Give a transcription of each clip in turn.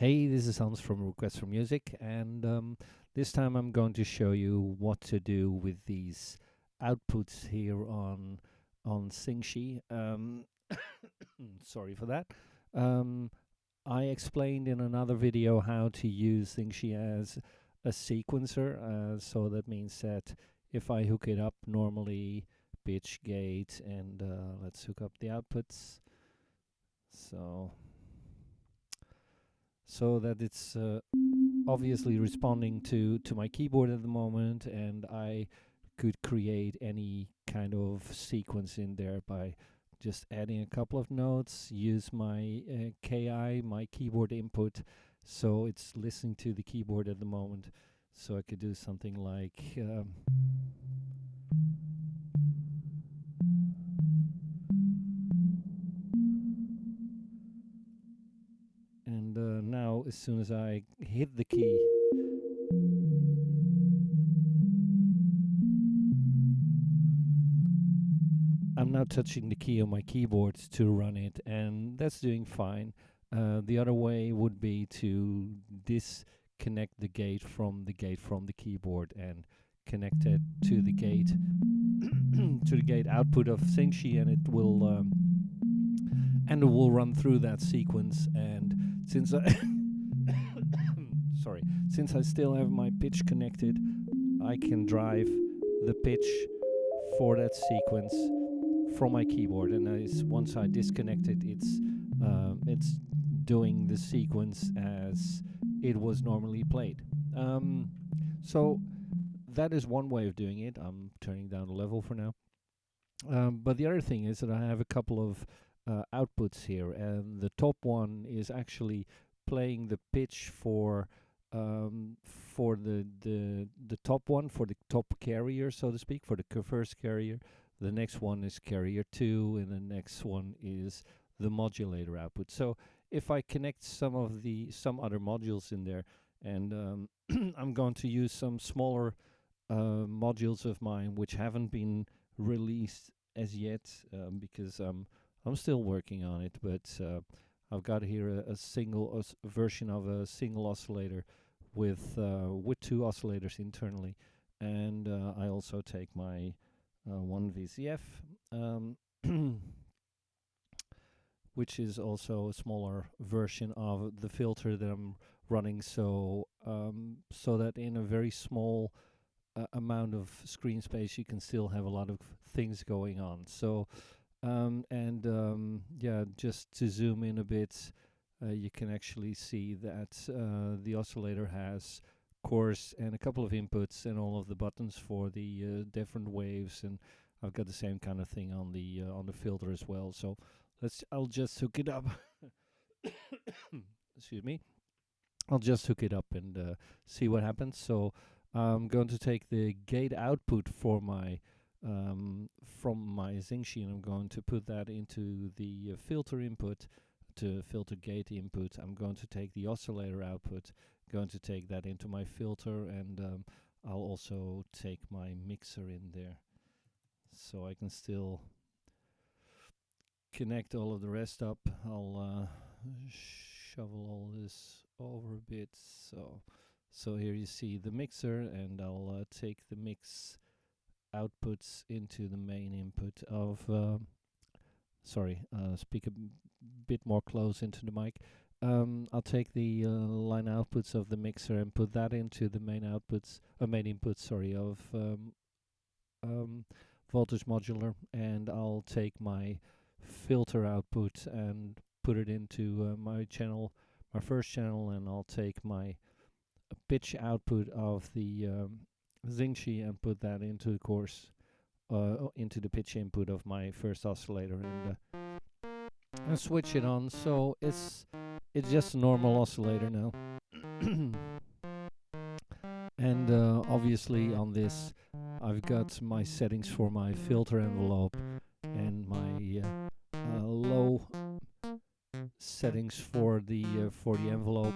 Hey, this is Hans from Request for Music, and this time I'm going to show you what to do with these outputs here on XINGSHI. Sorry for that. Um, I explained in another video how to use XINGSHI as a sequencer. So that means that if I hook it up normally, pitch, gate, and let's hook up the outputs. So that it's obviously responding to my keyboard at the moment, and I could create any kind of sequence in there by just adding a couple of notes, use my KI, my keyboard input, so it's listening to the keyboard at the moment. So I could do something like and now as soon as I hit the key, I'm now touching the key on my keyboard to run it, and that's doing fine. The other way would be to disconnect the gate from the keyboard and connect it to the gate to the gate output of XINGSHI, and it will run through that sequence. And since I since I still have my pitch connected, I can drive the pitch for that sequence from my keyboard, and once I disconnect it, it's doing the sequence as it was normally played. So that is one way of doing it. I'm turning down the level for now. But the other thing is that I have a couple of outputs here, and the top one is actually playing the pitch for the top one, for the top carrier, so to speak, for the first carrier. The next one is carrier 2, and the next one is the modulator output. So if I connect some other modules in there, and I'm going to use some smaller modules of mine which haven't been released as yet, because I'm still working on it, but I've got here a single version of a single oscillator with 2 oscillators internally, and I also take my one VCF, which is also a smaller version of the filter that I'm running, so that in a very small amount of screen space you can still have a lot of things going on. So yeah, just to zoom in a bit, you can actually see that the oscillator has course and a couple of inputs and all of the buttons for the different waves, and I've got the same kind of thing on the filter as well. So I'll just hook it up. Excuse me. I'll just hook it up and see what happens. So I'm going to take the gate output for my from my XINGSHI, and I'm going to put that into the filter input, to filter gate input. I'm going to take the oscillator output, going to take that into my filter, and I'll also take my mixer in there, so I can still connect all of the rest up. I'll shovel all this over a bit. So here you see the mixer, and I'll take the mix outputs into the main input of speak a bit more close into the mic. I'll take the line outputs of the mixer and put that into the main outputs, main input, sorry, of voltage modular, and I'll take my filter output and put it into my channel, my first channel, and I'll take my pitch output of the XINGSHI and put that into the course, into the pitch input of my first oscillator, and switch it on. So it's just a normal oscillator now. And obviously on this I've got my settings for my filter envelope and my low settings for the envelope.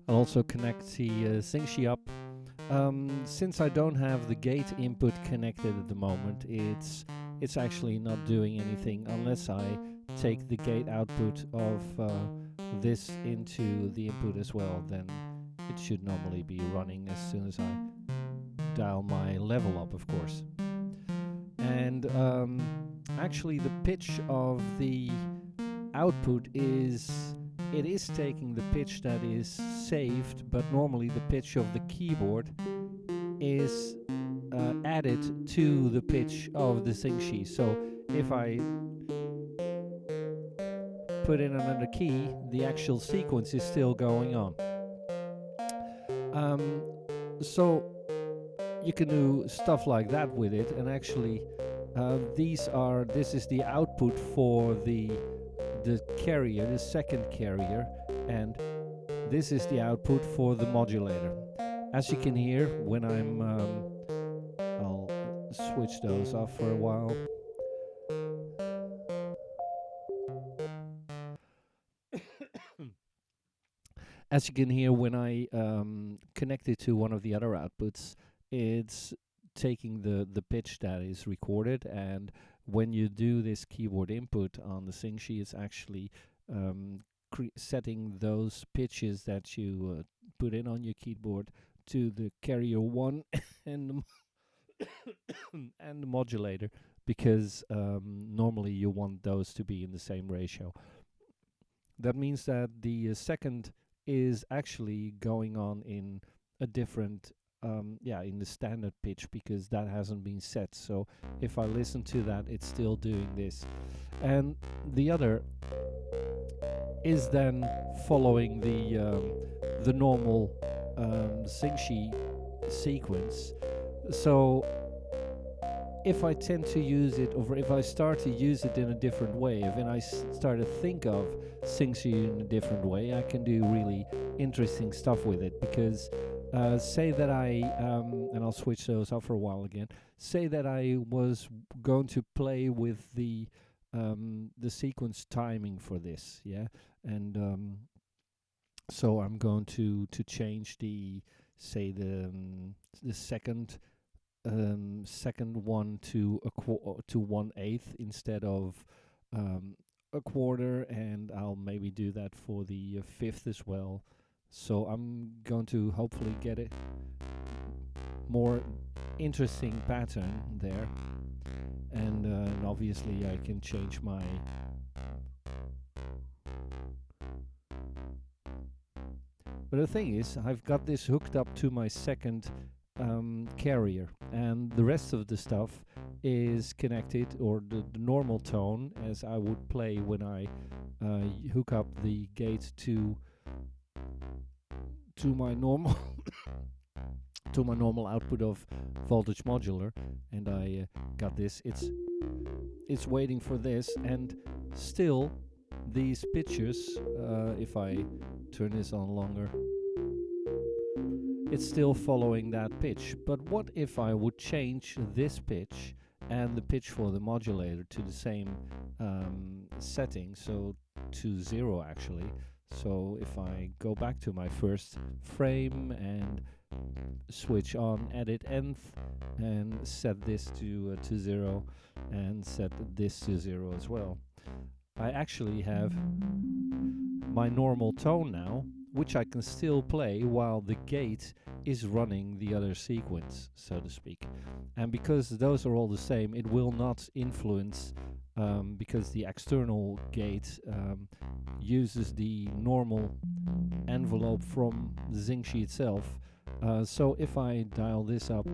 I'll also connect the XINGSHI up Since I don't have the gate input connected at the moment, it's actually not doing anything unless I take the gate output of this into the input as well. Then it should normally be running as soon as I dial my level up, of course. And actually the pitch of the output is taking the pitch that is saved, but normally the pitch of the keyboard is added to the pitch of the XINGSHI. So if I put in another key, the actual sequence is still going on. So you can do stuff like that with it, and actually this is the output for the carrier, the second carrier, and this is the output for the modulator. As you can hear, when I'll switch those off for a while. As you can hear, when I connect it to one of the other outputs, it's taking the pitch that is recorded, and when you do this keyboard input on the XINGSHI, it's actually setting those pitches that you put in on your keyboard to the carrier 1 and and the modulator, because normally you want those to be in the same ratio. That means that the second is actually going on in a different in the standard pitch, because that hasn't been set. So if I listen to that, it's still doing this, and the other is then following the normal XINGSHI sequence. So if I tend to use it, or if I start to use it in a different way, if I start to think of XINGSHI in a different way, I can do really interesting stuff with it. Because say that and I'll switch those off for a while again. Say that I was going to play with the sequence timing for this, yeah, and so I'm going to change the second one to to 1/8 instead of a quarter, and I'll maybe do that for the fifth as well. So I'm going to hopefully get a more interesting pattern there, and obviously I can change my but the thing is, I've got this hooked up to my second carrier, and the rest of the stuff is connected, or the normal tone as I would play when I hook up the gate to my normal to my normal output of voltage modular, and I got this. It's waiting for this, and still these pitches, if I turn this on longer, it's still following that pitch. But what if I would change this pitch and the pitch for the modulator to the same setting, so to 0 actually. So if I go back to my first frame and switch on edit nth and set this to 0 and set this to 0 as well, I actually have my normal tone now, which I can still play while the gate is running the other sequence, so to speak. And because those are all the same, it will not influence, because the external gate uses the normal envelope from the XINGSHI itself. So if I dial this up,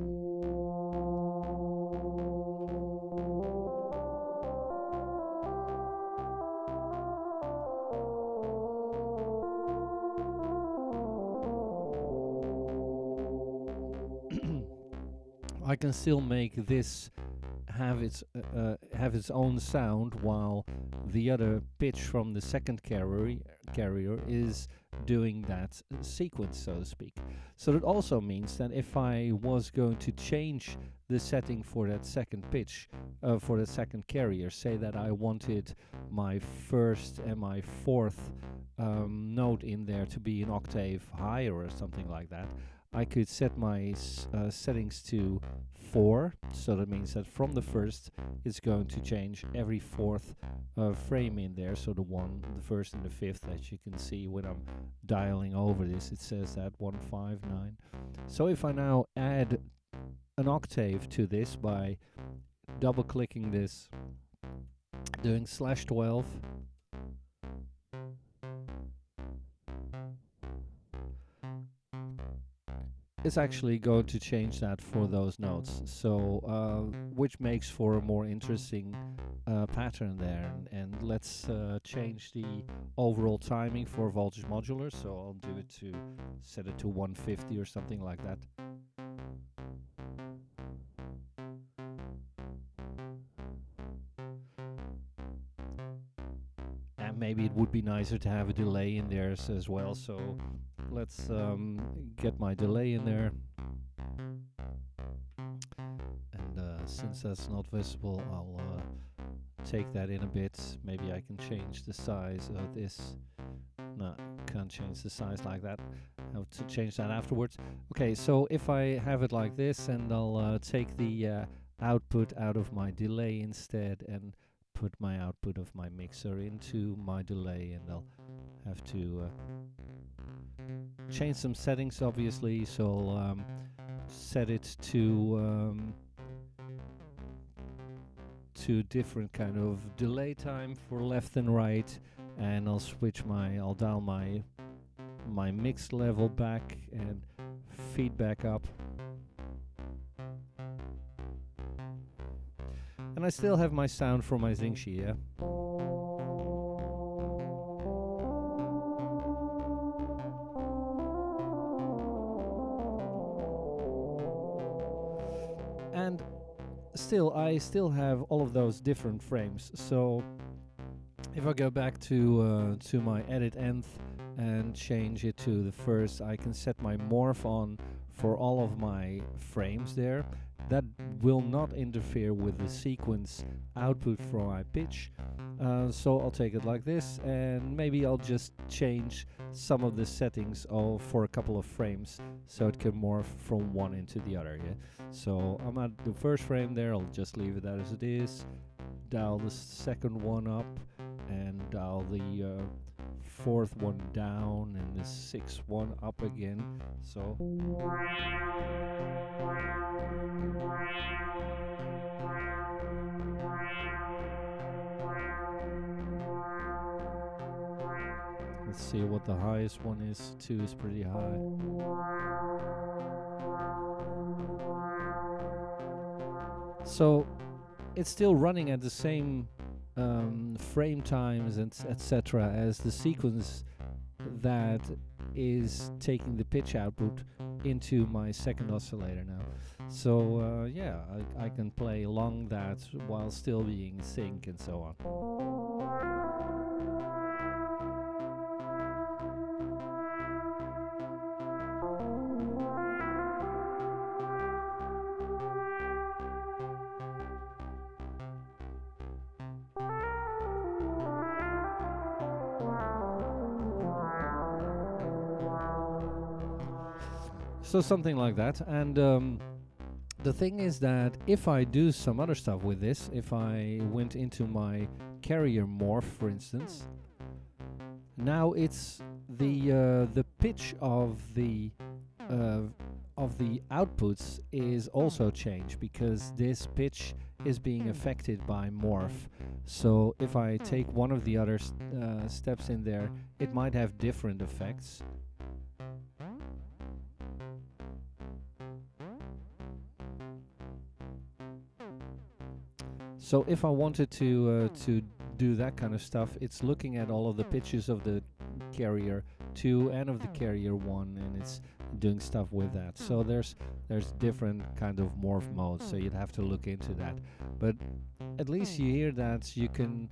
I can still make this have its own sound, while the other pitch from the second carrier is doing that sequence, so to speak. So that also means that if I was going to change the setting for that second pitch, for the second carrier, say that I wanted my first and my fourth note in there to be an octave higher or something like that, I could set my settings to 4, so that means that from the first it's going to change every fourth frame in there. So the first and the fifth, as you can see when I'm dialing over this, it says that 159. So if I now add an octave to this by double clicking this, doing /12, it's actually going to change that for those notes, so which makes for a more interesting pattern there. And let's change the overall timing for voltage modular, so I'll do it to set it to 150 or something like that. And maybe it would be nicer to have a delay in there as well, so let's get my delay in there. And since that's not visible, I'll take that in a bit. Maybe I can change the size of this. No, can't change the size like that. I have to change that afterwards. Okay, so if I have it like this, and I'll take the output out of my delay instead and put my output of my mixer into my delay, and I'll have to change some settings, obviously. So I'll set it to different kind of delay time for left and right, and I'll dial my mix level back and feedback up. And I still have my sound from my XINGSHI, yeah? And I still have all of those different frames. So if I go back to my edit nth and change it to the first, I can set my morph on for all of my frames there. That will not interfere with the sequence output from my pitch. So I'll take it like this, and maybe I'll just change some of the settings for a couple of frames so it can morph from one into the other. Yeah. So I'm at the first frame there, I'll just leave it as it is. Dial the second one up, and dial the fourth one down, and the sixth one up again. So let's see what the highest one is. 2 is pretty high. So it's still running at the same frame times and etc. as the sequence that is taking the pitch output into my second oscillator now. So yeah, I can play along that while still being in sync and so on. So something like that. And the thing is that if I do some other stuff with this, if I went into my carrier morph, for instance, now it's the pitch of the outputs is also changed, because this pitch is being affected by morph. So if I take one of the other steps in there, it might have different effects. So if I wanted to do that kind of stuff, it's looking at all of the pitches of the carrier 2 and of the carrier 1, and it's doing stuff with that. So there's different kind of morph modes, so you'd have to look into that. But at least you hear that you can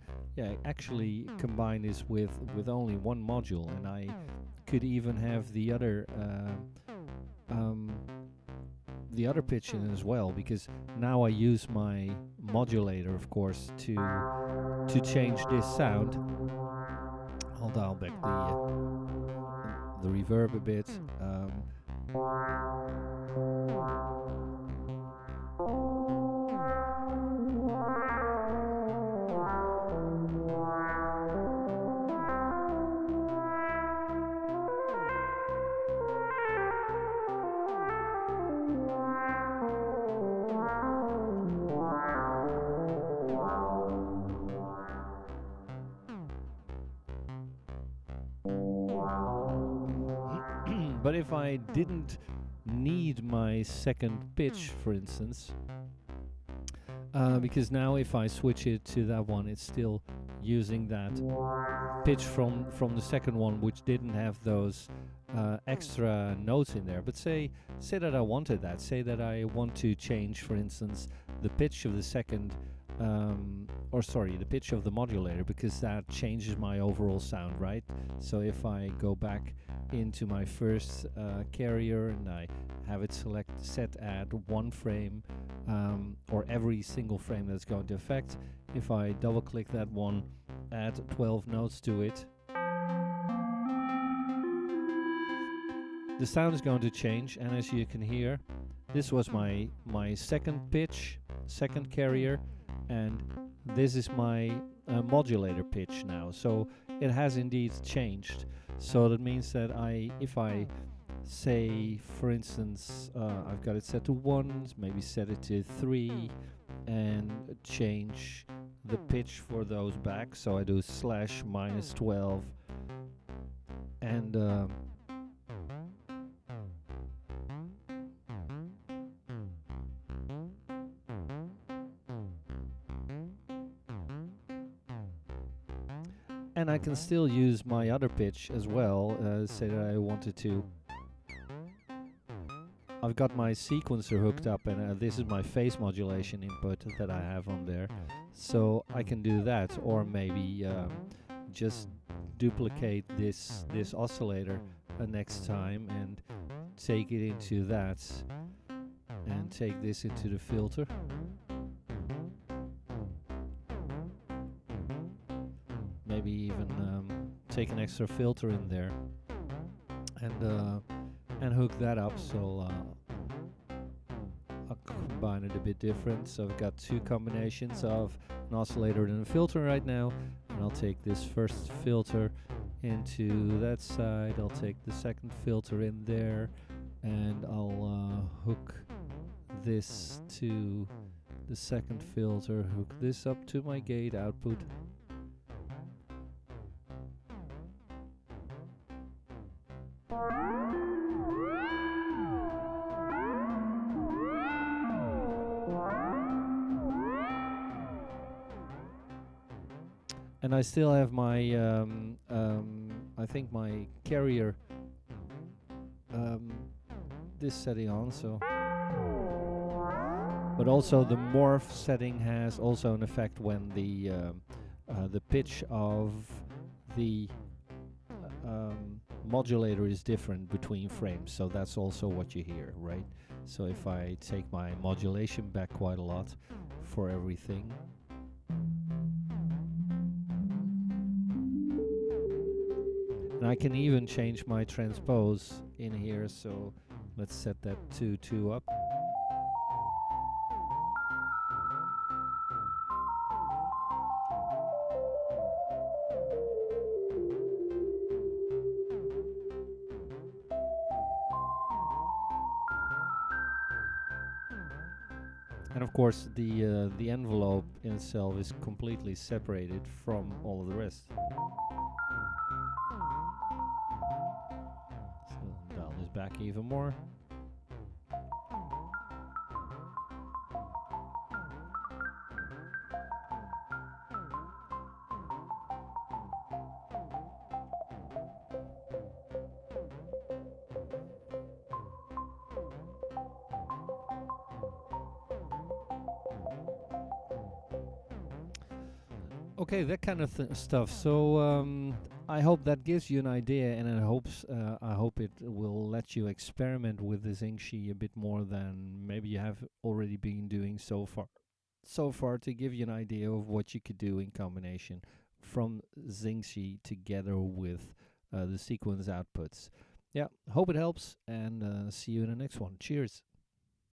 actually combine this with only one module, and I could even have the other pitch in as well, because now I use my modulator, of course, to change this sound. I'll dial back the reverb a bit, But if I didn't need my second pitch, for instance, because now if I switch it to that one, it's still using that pitch from the second one, which didn't have those extra notes in there. But say that I wanted that. Say that I want to change, for instance, the pitch of the second, the pitch of the modulator, because that changes my overall sound, right? So if I go back into my first carrier and I have it set at one frame, or every single frame that's going to affect, if I double click that one, add 12 notes to it, the sound is going to change. And as you can hear, this was my second pitch, second carrier, and this is my modulator pitch now. So it has indeed changed. So that means that if I say, for instance, I've got it set to 1, maybe set it to 3, and change the pitch for those back. So I do /-12, and and I can still use my other pitch as well. Say that I wanted to. I've got my sequencer hooked up, and this is my phase modulation input that I have on there. So I can do that, or maybe just duplicate this oscillator next time and take it into that, and take this into the filter. Maybe even take an extra filter in there and hook that up. So I'll combine it a bit different. So I've got two combinations of an oscillator and a filter right now, and I'll take this first filter into that side. I'll take the second filter in there, and I'll hook this to the second filter, hook this up to my gate output. And I still have my, I think my carrier, this setting on, so. But also the morph setting has also an effect when the pitch of the modulator is different between frames, so that's also what you hear, right? So if I take my modulation back quite a lot for everything, and I can even change my transpose in here, so let's set that to 2 up. And of course the envelope in itself is completely separated from all of the rest. So dial this back even more. Okay, that kind of stuff. So I hope that gives you an idea, and I hope it will let you experiment with the XINGSHI a bit more than maybe you have already been doing so far. So far, to give you an idea of what you could do in combination from XINGSHI together with the sequence outputs. Yeah, hope it helps, and see you in the next one. Cheers.